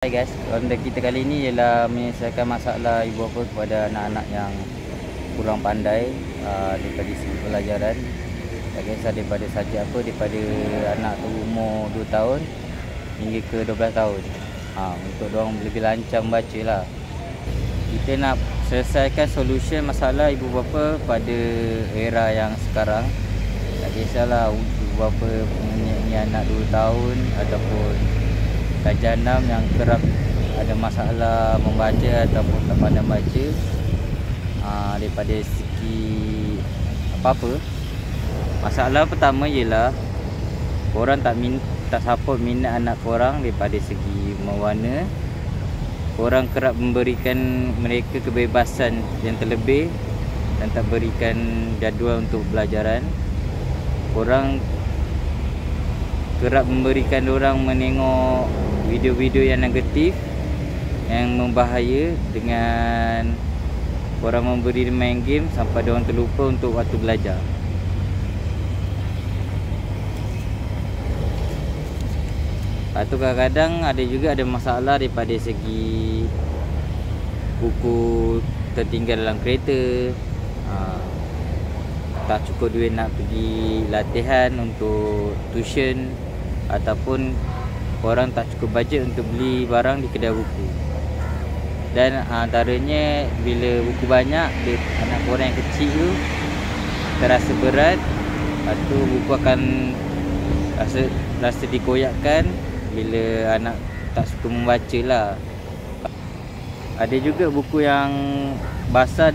Hai guys, konten kita kali ni ialah menyelesaikan masalah ibu bapa kepada anak-anak yang kurang pandai daripada segi pelajaran. Tak kisah daripada subjek apa, daripada anak tu umur 2 tahun hingga ke 12 tahun. Untuk diorang lebih lancar membaca lah. Kita nak selesaikan solution masalah ibu bapa pada era yang sekarang. Tak kisahlah ibu bapa punya anak 2 tahun ataupun darjah 6 yang kerap ada masalah membaca ataupun tak pandai baca. Daripada segi apa-apa, masalah pertama ialah korang tak support minat anak korang daripada segi mewarna. Korang kerap memberikan mereka kebebasan yang terlebih dan tak berikan jadual untuk pelajaran. Korang kerap memberikan orang menengok video-video yang negatif, yang membahaya, dengan korang memberi main game sampai diorang terlupa untuk waktu belajar. Lepas tu kadang-kadang ada masalah daripada segi buku tertinggal dalam kereta, tak cukup duit nak pergi latihan untuk tuition, ataupun korang tak cukup bajet untuk beli barang di kedai buku. Dan antaranya bila buku banyak, anak korang yang kecil tu terasa berat. Lepas tu buku akan rasa dikoyakkan bila anak tak suka membaca lah. Ada juga buku yang basah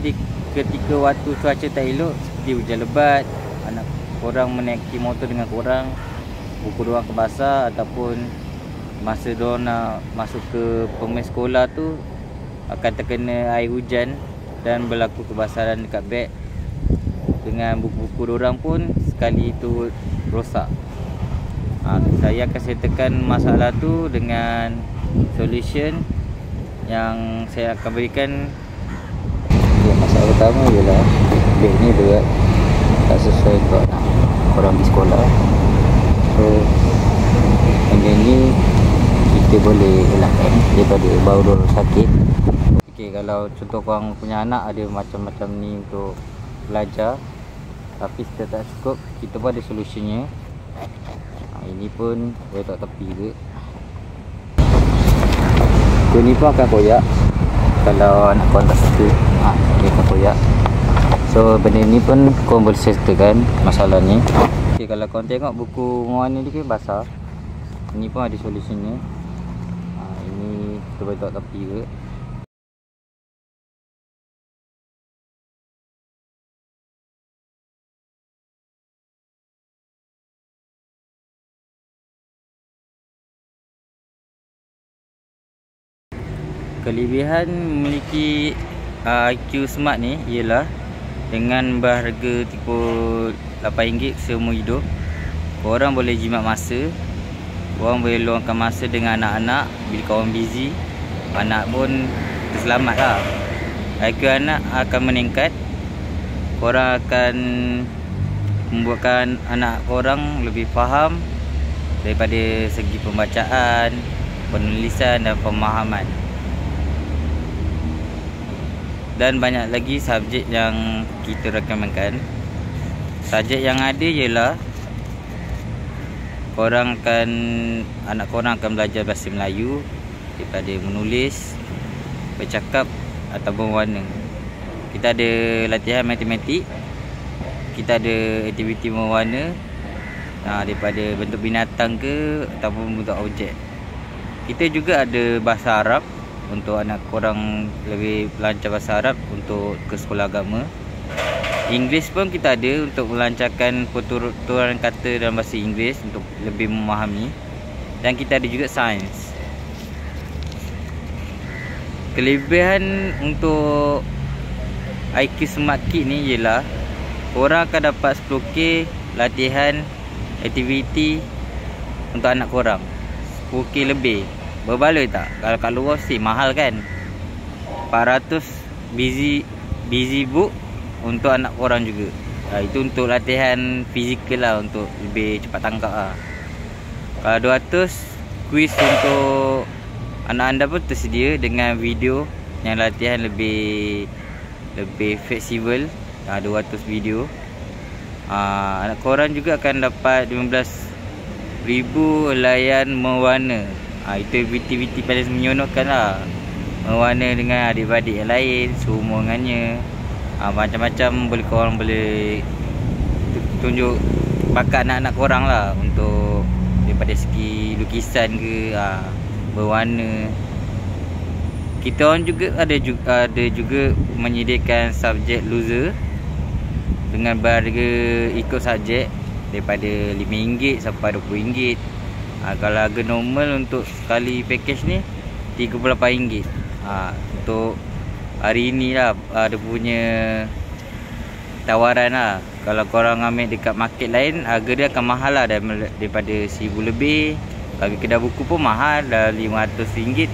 ketika waktu cuaca tak elok, seperti hujan lebat, anak korang menaiki motor dengan korang, buku diorang kebasah, ataupun masa diorang nak masuk ke permais sekolah tu akan terkena air hujan dan berlaku kebasaran dekat beg, dengan buku-buku diorang pun sekali tu rosak. Saya akan settlekan masalah tu dengan solution yang saya akan berikan. Masalah pertama ialah beg ni berat, tak sesuai untuk korang pergi sekolah. So benda ni kita boleh elakkan daripada baru diorang sakit. Okay, kalau contoh korang punya anak ada macam-macam ni untuk belajar tapi still tak cukup, kita pun ada solusinya. Ini pun boleh tak tepi ke. So ni pun akan koyak kalau anak korang tak suka, dia akan koyak. So benda ni pun korang boleh settlekan masalah ni. Okay, kalau korang tengok buku warna ni kan basah, ini pun ada solusinya. Ini kita boleh tak tepi ke. Kelebihan memiliki IQ Smart ni ialah dengan berharga RM38 seumur hidup, korang boleh jimat masa, korang boleh luangkan masa dengan anak-anak. Bila korang busy, anak pun terselamat lah. IQ anak akan meningkat. Korang akan membuatkan anak korang lebih faham daripada segi pembacaan, penulisan dan pemahaman. Dan banyak lagi subjek yang kita rekomenkan. Subjek yang ada ialah anak korang akan belajar bahasa Melayu daripada menulis, bercakap atau berwarna. Kita ada latihan matematik, kita ada aktiviti mewarna, daripada bentuk binatang ke ataupun bentuk objek. Kita juga ada bahasa Arab untuk anak korang lebih lancar bahasa Arab untuk ke sekolah agama. Inggeris pun kita ada untuk melancarkan pertuturan kata dalam bahasa Inggeris untuk lebih memahami. Dan kita ada juga sains. Kelebihan untuk IQ Smart Kit ni ialah korang akan dapat 10k latihan aktiviti untuk anak korang. 10k lebih. Berbaloi tak? Kalau kat luar sih mahal kan. 400 busy book untuk anak korang juga. Itu untuk latihan fizikal lah, untuk lebih cepat tangkap lah. Kalau 200 kuis untuk anak anda pun tersedia dengan video yang latihan lebih fleksibel, 200 video. Anak korang juga akan dapat 15,000 layan mewarna. Itu aktiviti paling menyeronokkan lah. Mewarna dengan adik-adik yang lain, seumurannya. Macam-macam korang boleh tunjuk bakat anak-anak korang lah, untuk daripada segi lukisan ke, berwarna. Kita orang juga ada juga menyediakan subjek loser dengan harga ikut subjek daripada RM5 sampai RM20. Kalau harga normal untuk sekali package ni RM38. Untuk hari ni lah ada punya tawaran lah. Kalau korang ambil dekat market lain, harga dia akan mahal lah, daripada RM1,000 lebih. Kalau kedai buku pun mahal, dah RM500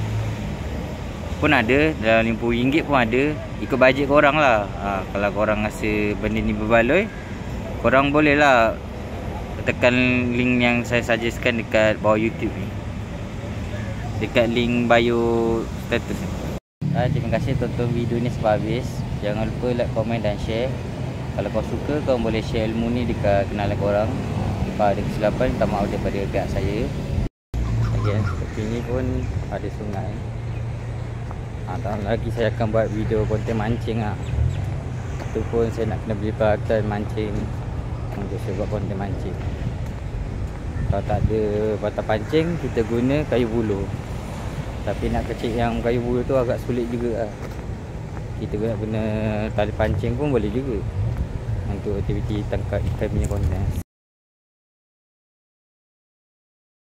pun ada, dalam RM50 pun ada. Ikut bajet korang lah. Kalau korang rasa benda ni berbaloi, korang boleh lah tekan link yang saya suggestkan dekat bawah YouTube ni, dekat link bio status. Terima kasih tonton video ni sampai habis. Jangan lupa like, komen dan share. Kalau kau suka, kau boleh share ilmu ni dekat kenalan korang. Kalau ada kesilapan, minta maaf daripada pihak saya. Seperti ni pun ada sungai. Tahun lagi saya akan buat video konten mancing lah. Itu pun saya nak kena beli peralatan mancing untuk saya buat konten mancing. Kalau tak ada batang pancing, kita guna kayu buluh. Tapi nak kecil yang kayu buluh tu agak sulit juga lah. Kita guna tali pancing pun boleh juga untuk aktiviti tangkap ikan punya konten.